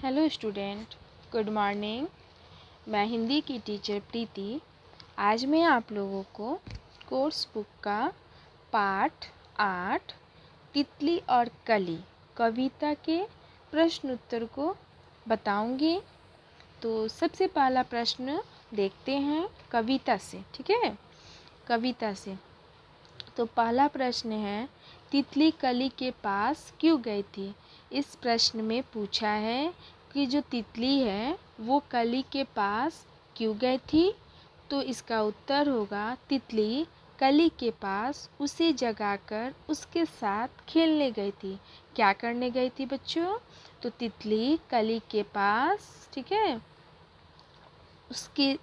Hello student, good morning. मैं हिंदी की teacher प्रीति। आज मैं आप लोगों को कोर्स बुक का पाठ 8 तितली और कली कविता के प्रश्न उत्तर को बताऊंगी। तो सबसे पहला प्रश्न देखते हैं कविता से, ठीक है। कविता से तो पहला प्रश्न है, तितली कली के पास क्यों गई थी। इस प्रश्न में पूछा है कि जो तितली है वो कली के पास क्यों गई थी। तो इसका उत्तर होगा, तितली कली के पास उसे जगाकर उसके साथ खेलने गई थी। क्या करने गई थी बच्चों? तो तितली कली के पास, ठीक है,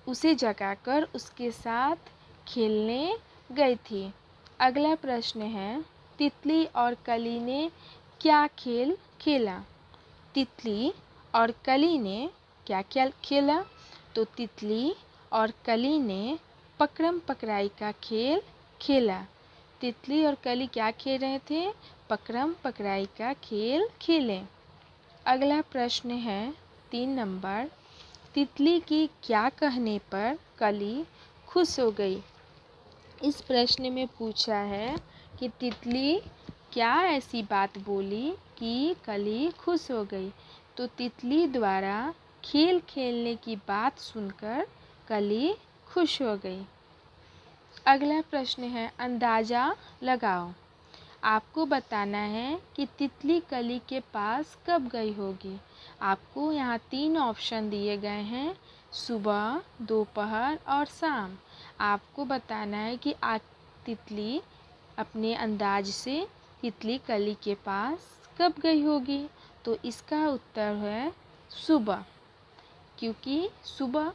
उसे जगाकर उसके साथ खेलने गई थी। अगला प्रश्न है, तितली और कली ने क्या खेल खेला। तितली और कली ने क्या क्या खेला। तो तितली और कली ने पकड़म पकड़ाई का खेल खेला। तितली और कली क्या खेल रहे थे? पकड़म पकड़ाई का खेल खेले। अगला प्रश्न है 3 नंबर, तितली की क्या कहने पर कली खुश हो गई। इस प्रश्न में पूछा है कि तितली क्या ऐसी बात बोली कि कली खुश हो गई। तो तितली द्वारा खेल खेलने की बात सुनकर कली खुश हो गई। अगला प्रश्न है, अंदाज़ा लगाओ। आपको बताना है कि तितली कली के पास कब गई होगी। आपको यहाँ 3 ऑप्शन दिए गए हैं, सुबह, दोपहर और शाम। आपको बताना है कि तितली अपने अंदाज से तितली कली के पास कब गई होगी। तो इसका उत्तर है सुबह, क्योंकि सुबह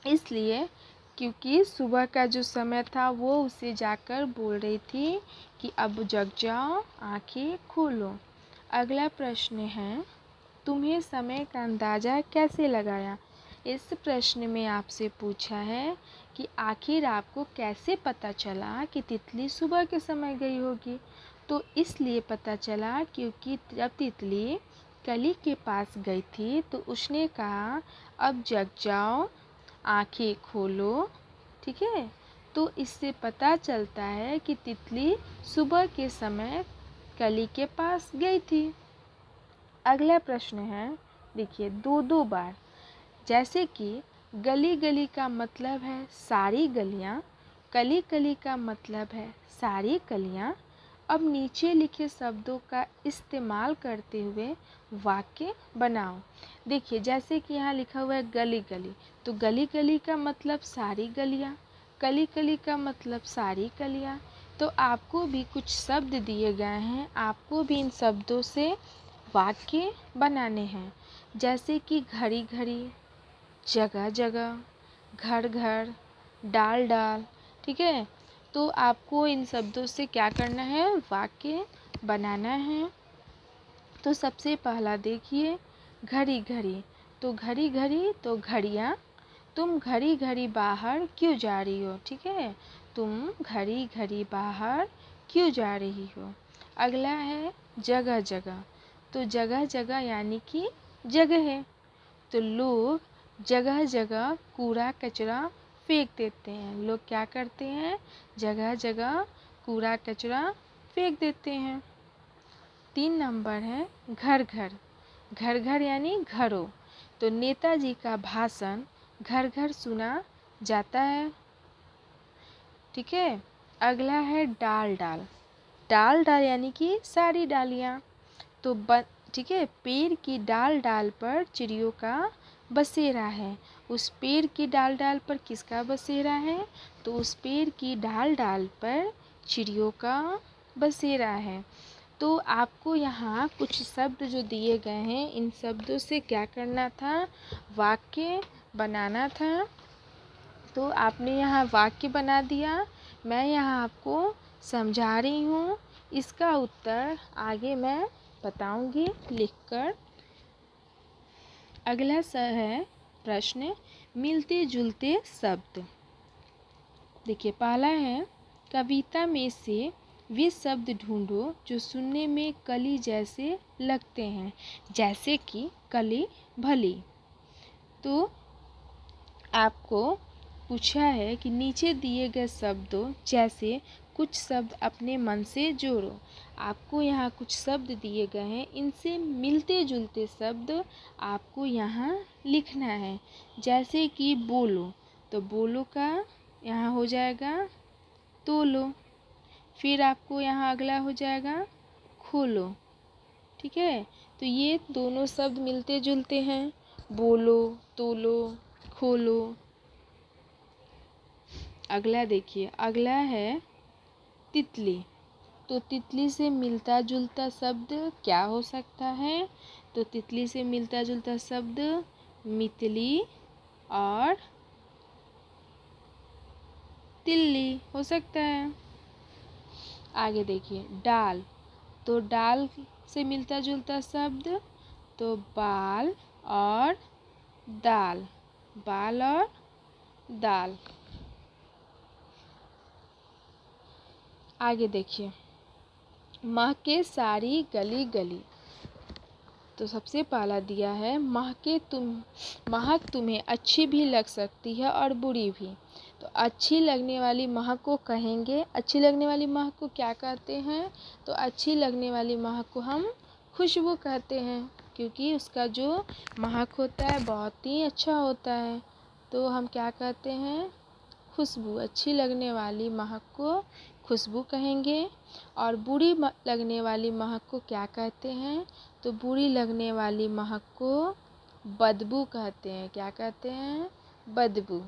इसलिए क्योंकि सुबह का जो समय था वो उसे जाकर बोल रही थी कि अब जग जाओ, आंखें खोलो। अगला प्रश्न है, तुम्हें समय का अंदाज़ा कैसे लगाया। इस प्रश्न में आपसे पूछा है कि आखिर आपको कैसे पता चला कि तितली सुबह के समय गई होगी। तो इसलिए पता चला क्योंकि जब तितली कली के पास गई थी तो उसने कहा, अब जग जाओ, आंखें खोलो, ठीक है। तो इससे पता चलता है कि तितली सुबह के समय कली के पास गई थी। अगला प्रश्न है, देखिए 2 बार, जैसे कि गली गली का मतलब है सारी गलियाँ, कली कली का मतलब है सारी कलियाँ। अब नीचे लिखे शब्दों का इस्तेमाल करते हुए वाक्य बनाओ। देखिए जैसे कि यहाँ लिखा हुआ है गली गली, तो गली गली का मतलब सारी गलियाँ, कली कली का मतलब सारी कलियाँ। तो आपको भी कुछ शब्द दिए गए हैं, आपको भी इन शब्दों से वाक्य बनाने हैं। जैसे कि घड़ी घड़ी, जगह जगह, घर घर, डाल डाल, ठीक है। तो आपको इन शब्दों से क्या करना है? वाक्य बनाना है। तो सबसे पहला देखिए घड़ी घड़ी, तो घड़ी घड़ी तो घड़ियाँ, तुम घड़ी घड़ी बाहर क्यों जा रही हो, ठीक है। तुम घड़ी घड़ी बाहर क्यों जा रही हो। अगला है जगह जगह, तो जगह जगह यानी कि जगह है। तो लोग जगह जगह कूड़ा कचरा फेंक देते हैं। लोग क्या करते हैं? जगह जगह कूड़ा कचरा फेंक देते हैं। 3 नंबर है घर घर, घर घर यानी घरों, तो नेताजी का भाषण घर घर सुना जाता है, ठीक है। अगला है डाल डाल, डाल डाल यानी कि सारी डालियाँ, तो ठीक है, पेड़ की डाल डाल पर चिड़ियों का बसेरा है। उस पेड़ की डाल डाल पर किसका बसेरा है? तो उस पेड़ की डाल डाल पर चिड़ियों का बसेरा है। तो आपको यहाँ कुछ शब्द जो दिए गए हैं, इन शब्दों से क्या करना था? वाक्य बनाना था। तो आपने यहाँ वाक्य बना दिया। मैं यहाँ आपको समझा रही हूँ, इसका उत्तर आगे मैं बताऊंगी लिखकर। अगला है प्रश्न, मिलते जुलते शब्द। देखिए पहला है, कविता में से वे शब्द ढूंढो जो सुनने में कली जैसे लगते हैं, जैसे कि कली भली। तो आपको पूछा है कि नीचे दिए गए शब्दों जैसे कुछ शब्द अपने मन से जोड़ो। आपको यहाँ कुछ शब्द दिए गए हैं, इनसे मिलते जुलते शब्द आपको यहाँ लिखना है। जैसे कि बोलो, तो बोलो का यहाँ हो जाएगा तोलो। फिर आपको यहाँ अगला हो जाएगा खोलो। ठीक है, तो ये दोनों शब्द मिलते जुलते हैं, बोलो, तोलो, खोलो। अगला देखिए, अगला है तितली। तो तितली से मिलता जुलता शब्द क्या हो सकता है? तो तितली से मिलता जुलता शब्द मितली और तिल्ली हो सकता है। आगे देखिए, डाल। तो डाल से मिलता जुलता शब्द तो बाल और दाल, बाल और दाल। आगे देखिए, महके सारी गली गली। तो सबसे पहला दिया है महक तुम्हें अच्छी भी लग सकती है और बुरी भी। तो अच्छी लगने वाली महक को कहेंगे, अच्छी लगने वाली महक को क्या कहते हैं? तो अच्छी लगने वाली महक को हम खुशबू कहते हैं, क्योंकि उसका जो महक होता है बहुत ही अच्छा होता है। तो हम क्या कहते हैं? खुशबू। अच्छी लगने वाली महक को खुशबू कहेंगे। और बुरी लगने वाली महक को क्या कहते हैं? तो बुरी लगने वाली महक को बदबू कहते हैं। क्या कहते हैं? बदबू।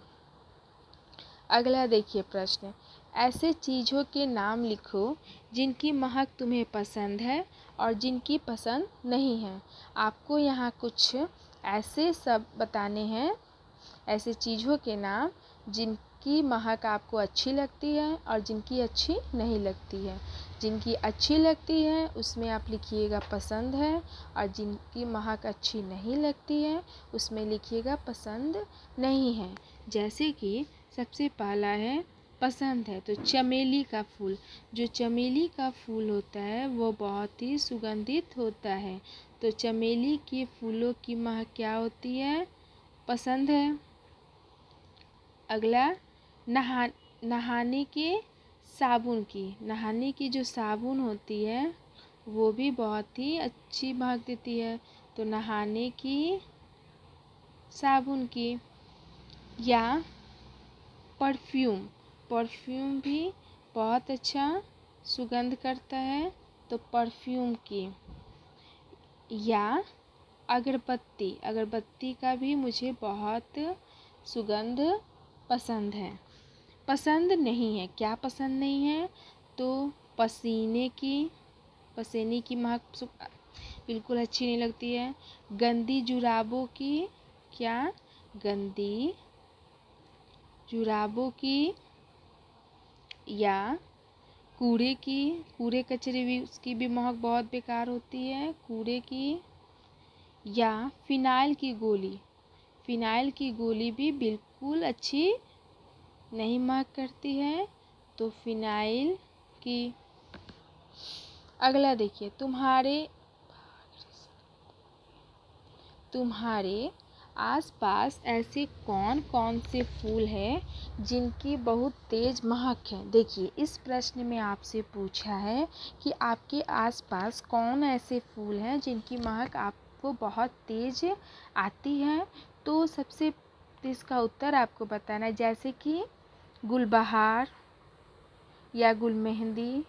अगला देखिए प्रश्न, ऐसे चीज़ों के नाम लिखो जिनकी महक तुम्हें पसंद है और जिनकी पसंद नहीं है। आपको यहाँ कुछ ऐसे सब बताने हैं, ऐसे चीज़ों के नाम जिनकी महक आपको अच्छी लगती है और जिनकी अच्छी नहीं लगती है। जिनकी अच्छी लगती है उसमें आप लिखिएगा पसंद है, और जिनकी महक अच्छी नहीं लगती है उसमें लिखिएगा पसंद नहीं है। जैसे कि सबसे पहला है पसंद है, तो चमेली का फूल। जो चमेली का फूल होता है वो बहुत ही सुगंधित होता है। तो चमेली के फूलों की महक क्या होती है? पसंद है। अगला नहाने के साबुन की। नहाने की जो साबुन होती है वो भी बहुत ही अच्छी महक देती है। तो नहाने की साबुन की। या परफ्यूम, परफ्यूम भी बहुत अच्छा सुगंध करता है, तो परफ्यूम की। या अगरबत्ती, अगरबत्ती का भी मुझे बहुत सुगंध पसंद है। पसंद नहीं है, क्या पसंद नहीं है? तो पसीने की, पसीने की महक बिल्कुल अच्छी नहीं लगती है। गंदी जुराबों की, क्या? गंदी जुराबों की। या कूड़े की, कूड़े कचरे भी उसकी भी महक बहुत बेकार होती है, कूड़े की। या फिनाइल की गोली, फिनाइल की गोली भी बिल्कुल अच्छी नहीं महक करती है, तो फिनाइल की। अगला देखिए, तुम्हारे आसपास ऐसे कौन कौन से फूल हैं जिनकी बहुत तेज महक है? देखिए, इस प्रश्न में आपसे पूछा है कि आपके आसपास कौन ऐसे फूल हैं जिनकी महक आपको बहुत तेज आती है। तो सबसे इसका उत्तर आपको बताना है, जैसे कि गुलबहार या गुलमेहंदी।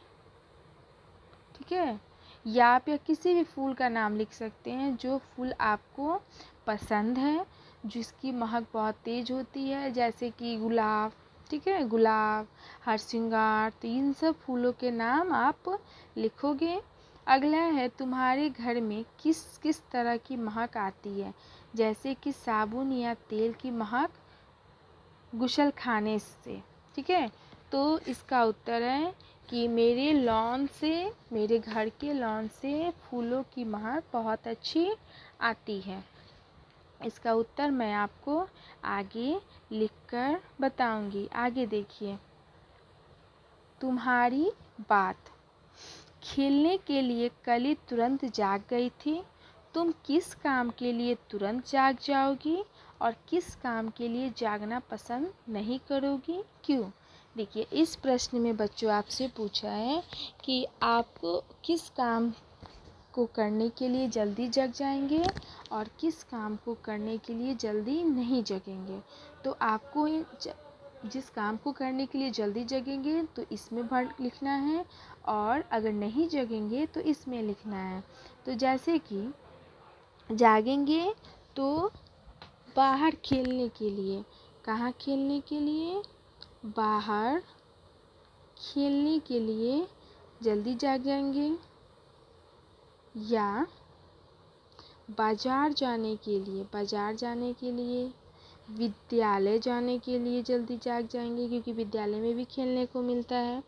ठीक है, या आप या किसी भी फूल का नाम लिख सकते हैं जो फूल आपको पसंद है, जिसकी महक बहुत तेज होती है, जैसे कि गुलाब। ठीक है, गुलाब, हरसिंगार। तो इन सब फूलों के नाम आप लिखोगे। अगला है, तुम्हारे घर में किस किस तरह की महक आती है? जैसे कि साबुन या तेल की महक गुसल खाने से। ठीक है, तो इसका उत्तर है कि मेरे लॉन से, मेरे घर के लॉन से फूलों की महक बहुत अच्छी आती है। इसका उत्तर मैं आपको आगे लिखकर बताऊंगी। आगे देखिए, तुम्हारी बात। खेलने के लिए कली तुरंत जाग गई थी। तुम किस काम के लिए तुरंत जाग जाओगी और किस काम के लिए जागना पसंद नहीं करोगी, क्यों? देखिए, इस प्रश्न में बच्चों आपसे पूछा है कि आपको किस काम को करने के लिए जल्दी जग जाएंगे और किस काम को करने के लिए जल्दी नहीं जगेंगे। तो आपको जिस काम को करने के लिए जल्दी जगेंगे तो इसमें भर लिखना है, और अगर नहीं जगेंगे तो इसमें लिखना है। तो जैसे कि जागेंगे तो बाहर खेलने के लिए, कहाँ खेलने के लिए? बाहर खेलने के लिए जल्दी जाग जाएंगे, या बाजार जाने के लिए, विद्यालय जाने के लिए जल्दी जाग जाएंगे, क्योंकि विद्यालय में भी खेलने को मिलता है,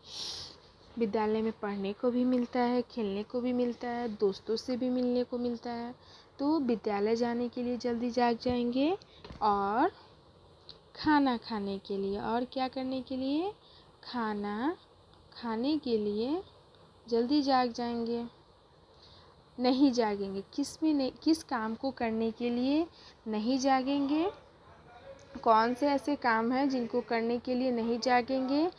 विद्यालय में पढ़ने को भी मिलता है, खेलने को भी मिलता है, दोस्तों से भी मिलने को मिलता है। तो विद्यालय जाने के लिए जल्दी जाग जाएंगे, और खाना खाने के लिए, और क्या करने के लिए? खाना खाने के लिए जल्दी जाग जाएंगे। नहीं जागेंगे, किस काम को करने के लिए नहीं जागेंगे? कौन से ऐसे काम हैं जिनको करने के लिए नहीं जागेंगे?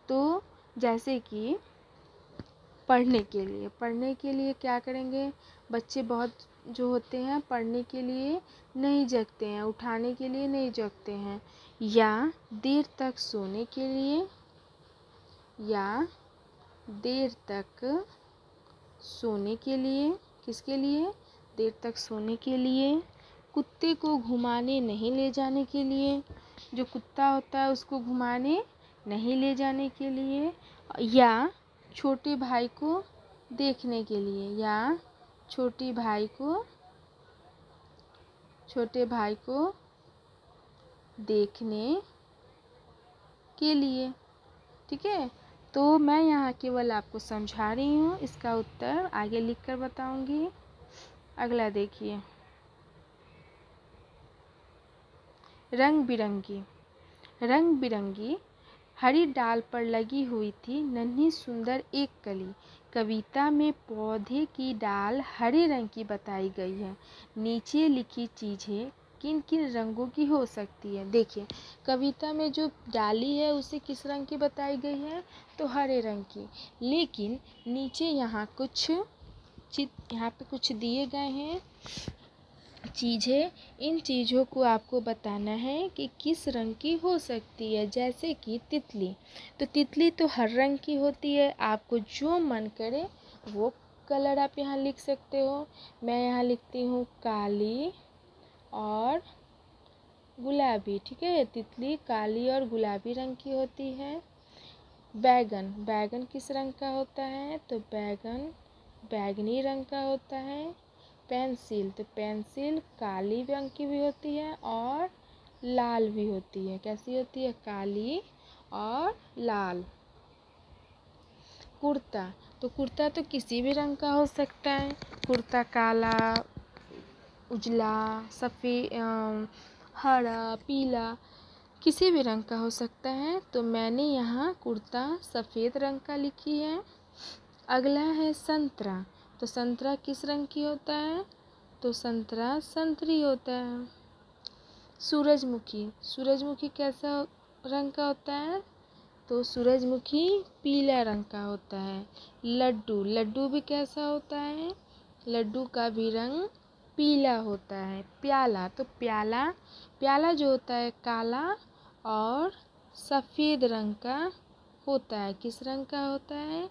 तो जैसे कि पढ़ने के लिए क्या करेंगे? बच्चे बहुत जो होते हैं पढ़ने के लिए नहीं जगते हैं, उठाने के लिए नहीं जगते हैं। या देर तक सोने के लिए, किसके लिए? देर तक सोने के लिए। कुत्ते को घुमाने नहीं ले जाने के लिए, जो कुत्ता होता है उसको घुमाने नहीं ले जाने के लिए। या छोटे भाई को देखने के लिए, छोटे भाई को देखने के लिए। ठीक है, तो मैं यहाँ केवल आपको समझा रही हूँ, इसका उत्तर आगे लिखकर बताऊंगी। अगला देखिए, रंग बिरंगी हरी डाल पर लगी हुई थी नन्ही सुंदर एक कली। कविता में पौधे की डाल हरे रंग की बताई गई है। नीचे लिखी चीज़ें किन किन रंगों की हो सकती है? देखिए, कविता में जो डाली है उसे किस रंग की बताई गई है? तो हरे रंग की। लेकिन नीचे यहाँ पे कुछ दिए गए हैं चीज़ें, इन चीज़ों को आपको बताना है कि किस रंग की हो सकती है। जैसे कि तितली, तो तितली तो हर रंग की होती है। आपको जो मन करे वो कलर आप यहाँ लिख सकते हो। मैं यहाँ लिखती हूँ काली और गुलाबी। ठीक है, तितली काली और गुलाबी रंग की होती है। बैगन किस रंग का होता है? तो बैगन बैगनी रंग का होता है। पेंसिल, तो पेंसिल काली रंग की भी होती है और लाल भी होती है। कैसी होती है? काली और लाल। कुर्ता, तो कुर्ता तो किसी भी रंग का हो सकता है। कुर्ता काला, उजला, सफ़ेद, हरा, पीला, किसी भी रंग का हो सकता है। तो मैंने यहाँ कुर्ता सफ़ेद रंग का लिखी है। अगला है संतरा, तो संतरा किस रंग की होता है? तो संतरा संतरी होता है। सूरजमुखी कैसा रंग का होता है? तो सूरजमुखी पीला रंग का होता है। लड्डू भी कैसा होता है? लड्डू का भी रंग पीला होता है। तो प्याला जो होता है काला और सफ़ेद रंग का होता है। किस रंग का होता है?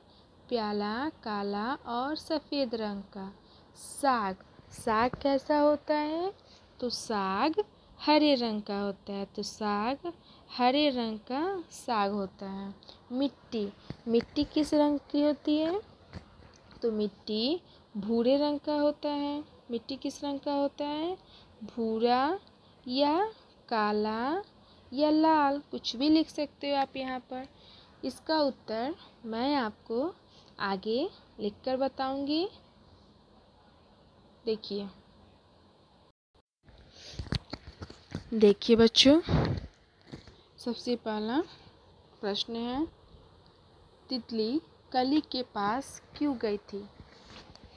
प्याला काला और सफ़ेद रंग का। साग कैसा होता है? तो साग हरे रंग का होता है। तो साग हरे रंग का साग होता है। मिट्टी किस रंग की होती है? तो मिट्टी भूरे रंग का होता है। मिट्टी किस रंग का होता है? भूरा या काला या लाल, कुछ भी लिख सकते हो आप यहाँ पर। इसका उत्तर मैं आपको आगे लिखकर बताऊंगी। देखिए बच्चों, सबसे पहला प्रश्न है, तितली कली के पास क्यों गई थी?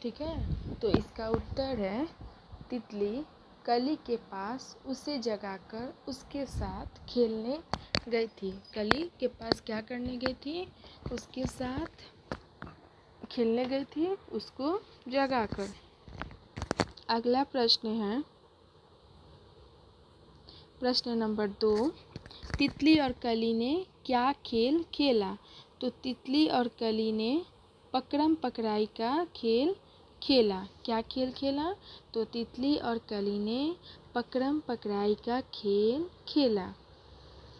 ठीक है, तो इसका उत्तर है तितली कली के पास उसे जगाकर उसके साथ खेलने गई थी। कली के पास क्या करने गई थी? उसके साथ खेलने गई थी, उसको जगाकर। अगला प्रश्न है प्रश्न नंबर 2। तितली और कली ने क्या खेल खेला? तो तितली और कली ने पकड़म पकड़ाई का खेल खेला। क्या खेल खेला? तो तितली और कली ने पकड़म पकड़ाई का खेल खेला।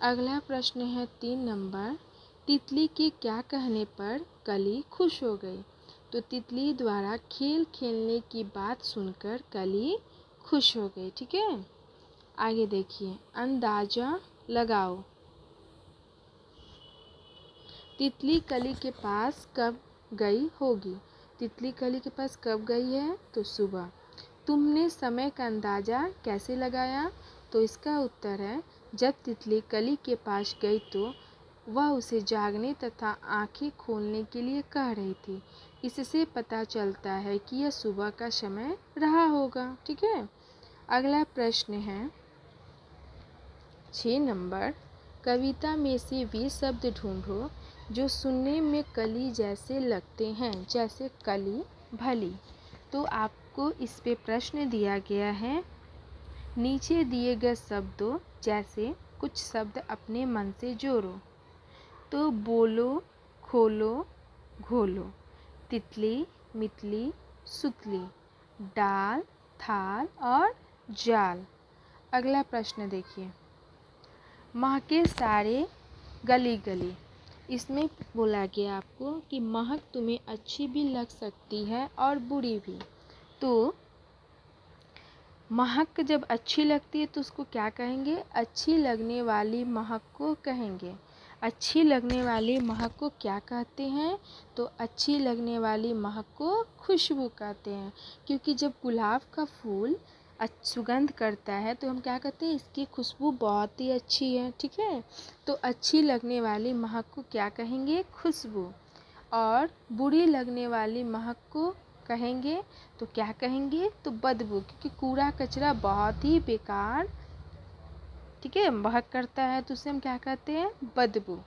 अगला प्रश्न है 3 नंबर। तितली के क्या कहने पर कली खुश हो गई? तो तितली द्वारा खेल खेलने की बात सुनकर कली खुश हो गई। ठीक है, आगे देखिए, अंदाजा लगाओ। तितली कली के पास कब गई होगी? तितली कली के पास कब गई है? तो सुबह। तुमने समय का अंदाज़ा कैसे लगाया? तो इसका उत्तर है जब तितली कली के पास गई तो वह उसे जागने तथा आंखें खोलने के लिए कह रही थी। इससे पता चलता है कि यह सुबह का समय रहा होगा। ठीक है, अगला प्रश्न है 6 नंबर। कविता में से वे शब्द ढूंढो जो सुनने में कली जैसे लगते हैं, जैसे कली, भली। तो आपको इस पे प्रश्न दिया गया है। नीचे दिए गए शब्दों जैसे कुछ शब्द अपने मन से जोड़ो। तो बोलो, खोलो, घोलो, तितली, मितली, सुतली, डाल, थाल और जाल। अगला प्रश्न देखिए, महके सारे गली गली। इसमें बोला गया आपको कि महक तुम्हें अच्छी भी लग सकती है और बुरी भी। तो महक जब अच्छी लगती है तो उसको क्या कहेंगे? अच्छी लगने वाली महक को कहेंगे। अच्छी लगने वाली महक को क्या कहते हैं? तो अच्छी लगने वाली महक को खुशबू कहते हैं। क्योंकि जब गुलाब का फूल सुगंध करता है तो हम क्या कहते हैं? इसकी खुशबू बहुत ही अच्छी है। ठीक है, तो अच्छी लगने वाली महक को क्या कहेंगे? खुशबू। और बुरी लगने वाली महक को कहेंगे तो क्या कहेंगे? तो बदबू। क्योंकि कूड़ा कचरा बहुत ही बेकार, ठीक है, महक करता है तो उसे हम क्या कहते हैं? बदबू।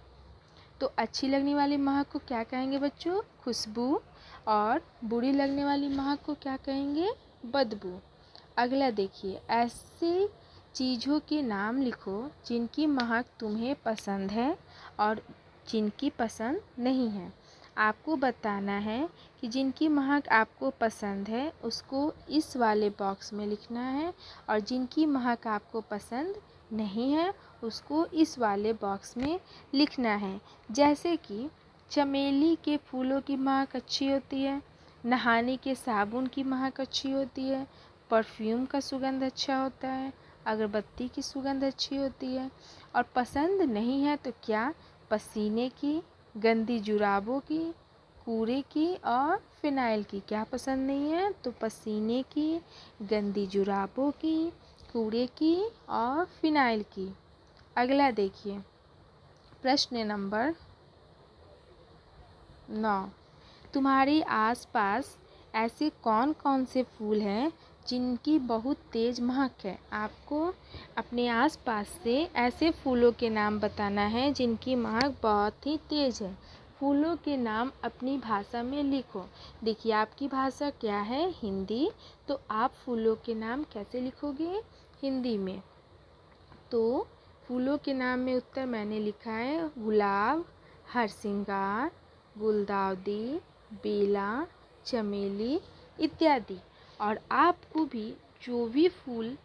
तो अच्छी लगने वाली महक को क्या कहेंगे बच्चों? खुशबू। और बुरी लगने वाली महक को क्या कहेंगे? बदबू। अगला देखिए, ऐसे चीज़ों के नाम लिखो जिनकी महक तुम्हें पसंद है और जिनकी पसंद नहीं है। आपको बताना है कि जिनकी महक आपको पसंद है उसको इस वाले बॉक्स में लिखना है और जिनकी महक आपको पसंद नहीं है उसको इस वाले बॉक्स में लिखना है। जैसे कि चमेली के फूलों की महक अच्छी होती है, नहाने के साबुन की महक अच्छी होती है, परफ्यूम का सुगंध अच्छा होता है, अगरबत्ती की सुगंध अच्छी होती है। और पसंद नहीं है तो क्या? पसीने की, गंदी जुराबों की, कूड़े की और फिनाइल की। क्या पसंद नहीं है? तो पसीने की, गंदी जुराबों की, कूड़े की और फिनाइल की। अगला देखिए, प्रश्न नंबर 9। तुम्हारे आसपास ऐसे कौन कौन से फूल हैं जिनकी बहुत तेज़ महक है? आपको अपने आसपास से ऐसे फूलों के नाम बताना है जिनकी महक बहुत ही तेज़ है। फूलों के नाम अपनी भाषा में लिखो। देखिए, आपकी भाषा क्या है? हिंदी। तो आप फूलों के नाम कैसे लिखोगे? हिंदी में। तो फूलों के नाम में उत्तर मैंने लिखा है गुलाब, हरसिंगार, गुलदाउदी, बेला, चमेली इत्यादि। और आपको भी जो भी फूल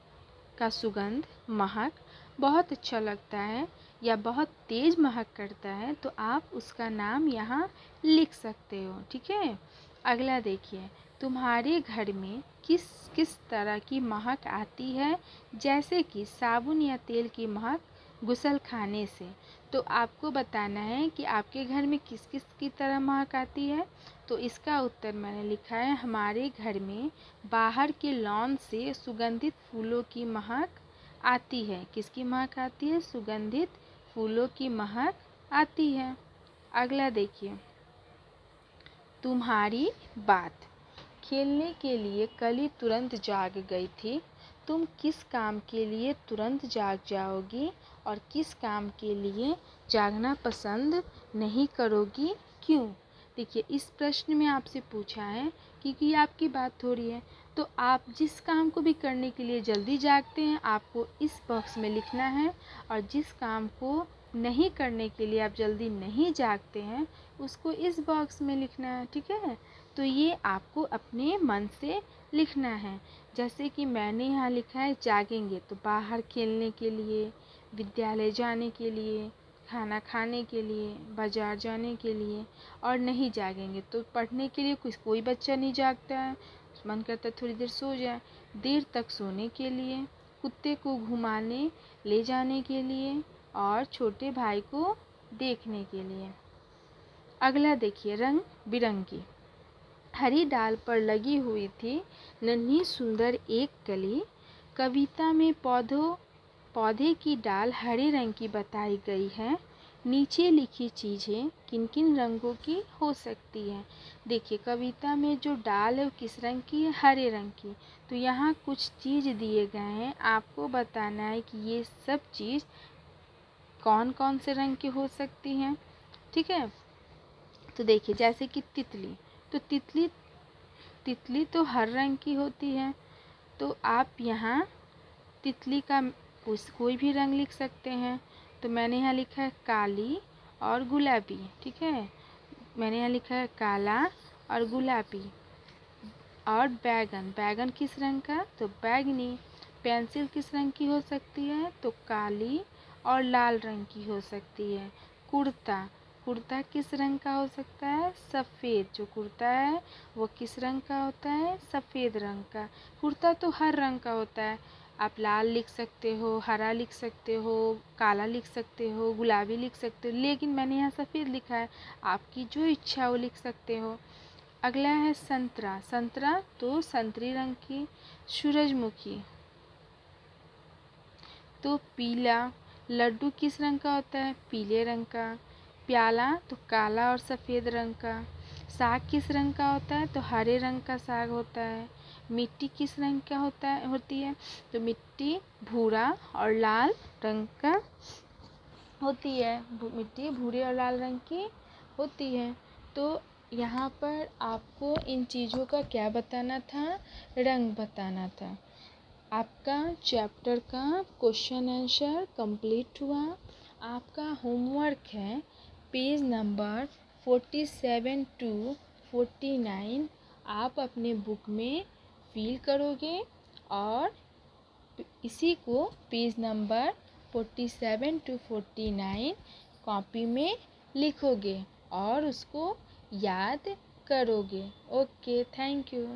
का सुगंध, महक बहुत अच्छा लगता है या बहुत तेज़ महक करता है तो आप उसका नाम यहाँ लिख सकते हो। ठीक है, अगला देखिए, तुम्हारे घर में किस किस तरह की महक आती है? जैसे कि साबुन या तेल की महक गुसल खाने से। तो आपको बताना है कि आपके घर में किस किस की तरह महक आती है। तो इसका उत्तर मैंने लिखा है हमारे घर में बाहर के लॉन से सुगंधित फूलों की महक आती है। किसकी महक आती है? सुगंधित फूलों की महक आती है। अगला देखिए, तुम्हारी बात। खेलने के लिए कली तुरंत जाग गई थी। तुम किस काम के लिए तुरंत जाग जाओगी और किस काम के लिए जागना पसंद नहीं करोगी, क्यों? देखिए, इस प्रश्न में आपसे पूछा है क्योंकि आपकी बात हो रही है, तो आप जिस काम को भी करने के लिए जल्दी जागते हैं आपको इस बॉक्स में लिखना है, और जिस काम को नहीं करने के लिए आप जल्दी नहीं जागते हैं उसको इस बॉक्स में लिखना है। ठीक है, तो ये आपको अपने मन से लिखना है। जैसे कि मैंने यहाँ लिखा है जागेंगे, तो बाहर खेलने के लिए, विद्यालय जाने के लिए, खाना खाने के लिए, बाज़ार जाने के लिए। और नहीं जागेंगे तो पढ़ने के लिए। कोई बच्चा नहीं जागता है, मन करता है थोड़ी देर सो जाए। देर तक सोने के लिए, कुत्ते को घुमाने ले जाने के लिए, और छोटे भाई को देखने के लिए। अगला देखिए, रंग बिरंगी। हरी डाल पर लगी हुई थी नन्ही सुंदर एक कली। कविता में पौधे की डाल हरे रंग की बताई गई है। नीचे लिखी चीज़ें किन किन रंगों की हो सकती है? देखिए, कविता में जो डाल है वो किस रंग की है? हरे रंग की। तो यहाँ कुछ चीज़ दिए गए हैं, आपको बताना है कि ये सब चीज़ कौन कौन से रंग की हो सकती हैं। ठीक है, तो देखिए जैसे कि तितली, तो तितली तो हर रंग की होती है, तो आप यहाँ तितली का कोई भी रंग लिख सकते हैं। तो मैंने यहाँ लिखा है काली और गुलाबी। ठीक है, मैंने यहाँ लिखा है काला और गुलाबी। और बैगन किस रंग का? तो बैगनी। पेंसिल किस रंग की हो सकती है? तो काली और लाल रंग की हो सकती है। कुर्ता किस रंग का हो सकता है? सफ़ेद। जो कुर्ता है वो किस रंग का होता है? सफ़ेद रंग का। कुर्ता तो हर रंग का होता है, आप लाल लिख सकते हो, हरा लिख सकते हो, काला लिख सकते हो, गुलाबी लिख सकते हो, लेकिन मैंने यहाँ सफ़ेद लिखा है, आपकी जो इच्छा वो लिख सकते हो। अगला है संतरा तो संतरी रंग की। सूरजमुखी तो पीला। लड्डू किस रंग का होता है? पीले रंग का। प्याला तो काला और सफ़ेद रंग का। साग किस रंग का होता है? तो हरे रंग का साग होता है। मिट्टी किस रंग का होती है? तो मिट्टी भूरा और लाल रंग का होती है। मिट्टी भूरे और लाल रंग की होती है। तो यहाँ पर आपको इन चीज़ों का क्या बताना था? रंग बताना था। आपका चैप्टर का क्वेश्चन आंसर कंप्लीट हुआ। आपका होमवर्क है पेज नंबर 47 to 49 आप अपने बुक में फिल करोगे और इसी को पेज नंबर 47 to 49 कॉपी में लिखोगे और उसको याद करोगे। Okay, thank you.